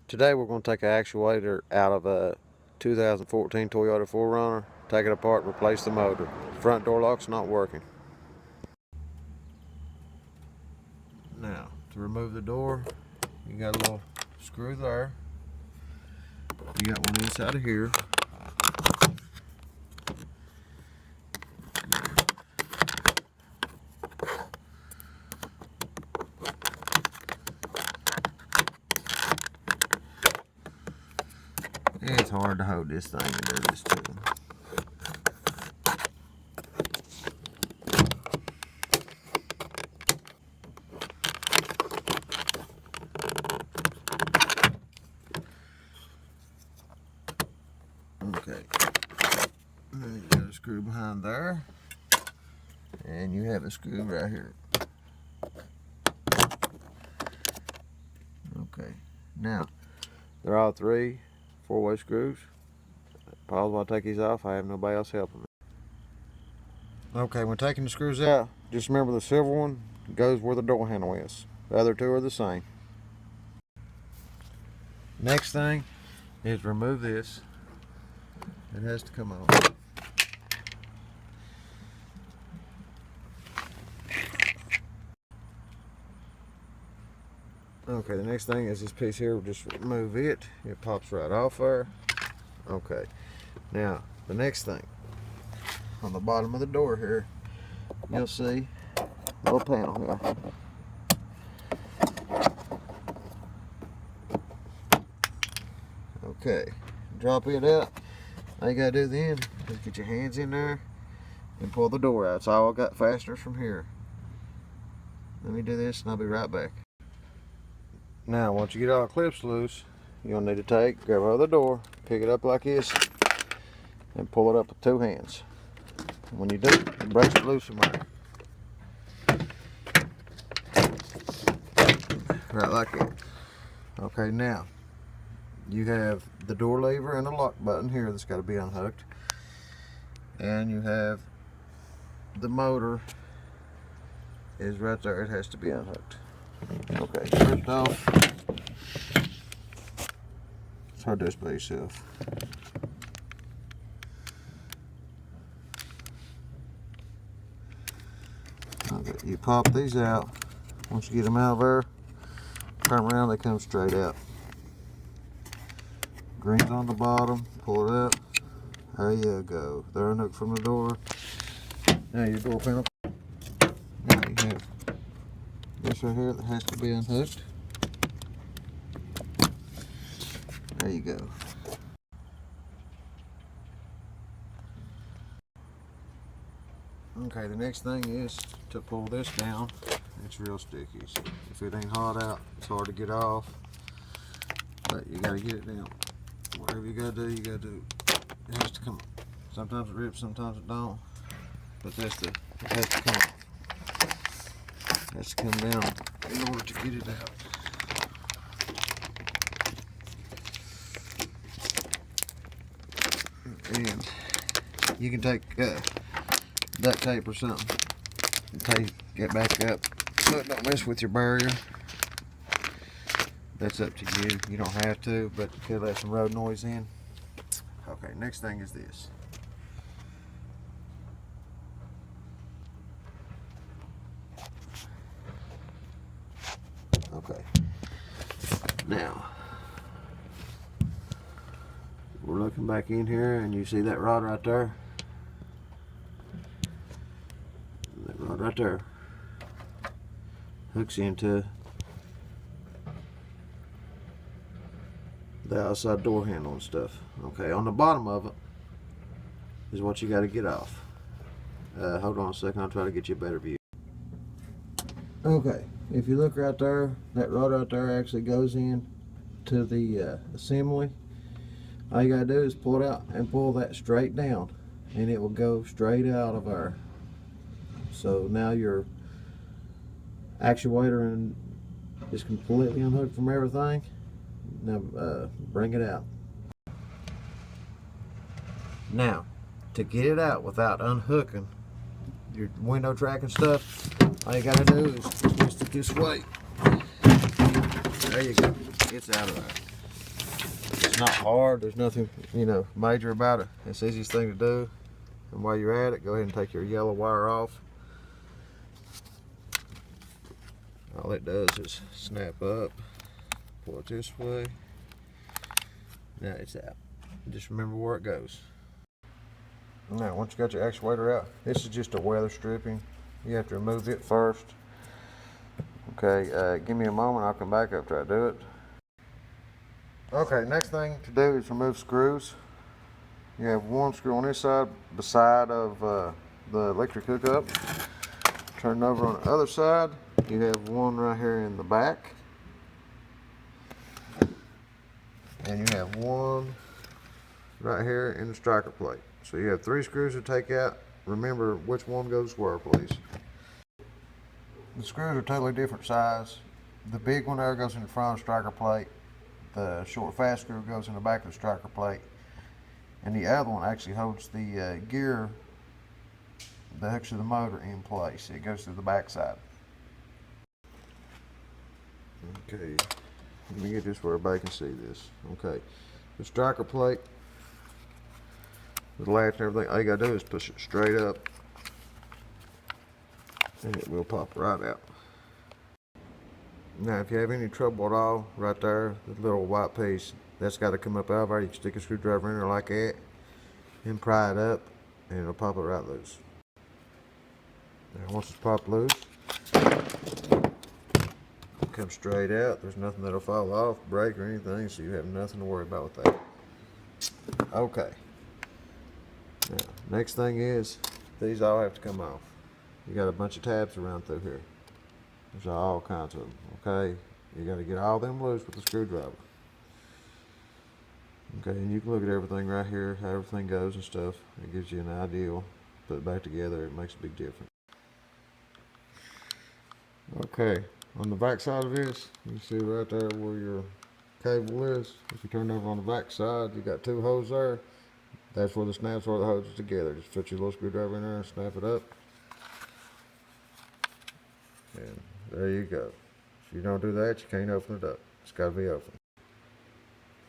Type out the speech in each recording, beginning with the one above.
Today we're going to take an actuator out of a 2014 Toyota 4Runner, take it apart and replace the motor. Front door lock's not working. Now, to remove the door, you got a little screw there. You got one inside of here. It's hard to hold this thing and do this too. Okay. Now you got a screw behind there. And you have a screw right here. Okay. Now, they're all 3 4-way screws. Pause while I take these off. I have nobody else helping me. Okay, when taking the screws out, just remember the silver one goes where the door handle is. The other 2 are the same. Next thing is remove this. It has to come off. Okay, the next thing is this piece here. We'll just remove it. It pops right off there. Okay, now the next thing, on the bottom of the door here, you'll see a little panel here. Okay, drop it out. All you gotta do then is get your hands in there and pull the door out. It's all got fasteners from here. Let me do this and I'll be right back. Now, once you get all the clips loose, you'll need to grab hold of the door, pick it up like this, and pull it up with 2 hands. And when you do, it breaks it loose from there. Right like that. Okay, now, you have the door lever and a lock button here that's got to be unhooked. And you have the motor is right there. It has to be unhooked. Okay, first off, it's hard to do this by yourself. Okay, you pop these out. Once you get them out of there, turn around, they come straight out. Green's on the bottom, pull it up. There you go. They're unhooked from the door. Now your door panel. Now you have this right here that has to be unhooked. There you go. Okay, the next thing is to pull this down. It's real sticky. So if it ain't hot out, it's hard to get off. But you gotta get it down. Whatever you gotta do, you gotta do. It has to come. Sometimes it rips, sometimes it don't. But it has to come off. It has to come down in order to get it out. And you can take duct tape or something and tape it back up so it don't mess with your barrier. That's up to you. You don't have to, but it could let some road noise in. Okay, next thing is this. Okay. Now, we're looking back in here and you see that rod right there? That rod right there hooks into the outside door handle and stuff. Okay, on the bottom of it is what you got to get off. Hold on a second, I'll try to get you a better view. Okay, if you look right there, that rod right there actually goes in to the assembly. All you gotta do is pull it out and pull that straight down and it will go straight out of there. So now your actuator is completely unhooked from everything. Now bring it out. Now, to get it out without unhooking your window tracking stuff, all you gotta do is twist it this way. There you go. It's out of there. It's not hard. There's nothing, you know, major about it. It's the easiest thing to do. And while you're at it, go ahead and take your yellow wire off. All it does is snap up, pull it this way. Now it's out. Just remember where it goes. Now, once you got your actuator out, this is just a weather stripping. You have to remove it first. Okay, give me a moment. I'll come back after I do it. Okay, next thing to do is remove screws. You have one screw on this side beside of the electric hookup. Turn it over on the other side. You have one right here in the back. And you have one right here in the striker plate. So you have 3 screws to take out. Remember which one goes where, please. The screws are totally different size. The big one there goes in the front of the striker plate. The short fast screw goes in the back of the striker plate. And the other one actually holds the gear that hooks to the motor in place. It goes to the back side. Okay, let me get this where everybody can see this. Okay, the striker plate, the latch and everything, all you gotta do is push it straight up and it will pop right out. Now if you have any trouble at all, right there, the little white piece, that's got to come up out of there. You can stick a screwdriver in there like that and pry it up and it'll pop it right loose. Now once it's popped loose, come straight out. There's nothing that'll fall off, break or anything, so you have nothing to worry about with that. Okay. Now, next thing is, these all have to come off. You got a bunch of tabs around through here. There's all kinds of them, okay? You got to get all them loose with the screwdriver. Okay, and you can look at everything right here, how everything goes and stuff. It gives you an idea. Put it back together, it makes a big difference. Okay, on the back side of this, you see right there where your cable is. If you turn over on the back side, you got 2 holes there. That's where the snaps are, the hoses together. Just put your little screwdriver in there and snap it up. And there you go. If you don't do that, you can't open it up. It's got to be open.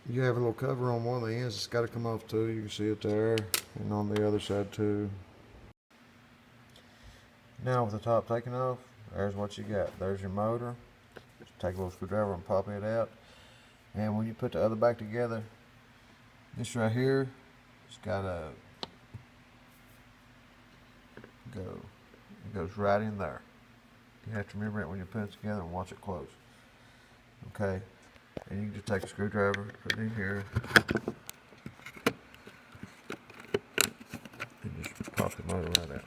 You have a little cover on one of the ends. It's got to come off too. You can see it there, and on the other side too. Now with the top taken off, there's what you got. There's your motor. Just take a little screwdriver and pop it out. And when you put the other back together, this right here, it's got a it goes right in there. You have to remember it when you put it together and watch it close. Okay, and you can just take a screwdriver, put it in here, and just pop the motor right out.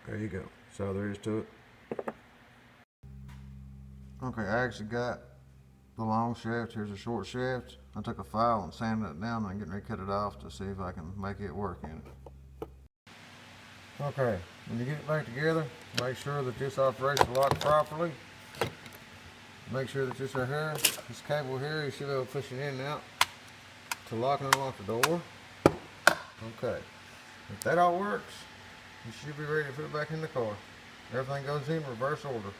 There you go. That's all there is to it. Okay, I actually got the long shaft. Here's a short shaft. I took a file and sanded it down and I'm getting ready to cut it off to see if I can make it work in it. Okay, when you get it back together, make sure that this operates the lock properly. Make sure that this right here, this cable here, you should be able to push it in and out to lock and unlock the door. Okay, if that all works, you should be ready to put it back in the car. Everything goes in reverse order.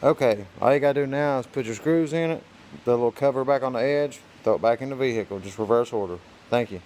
Okay, all you gotta do now is put your screws in it, the little cover back on the edge, throw it back in the vehicle, just reverse order. Thank you.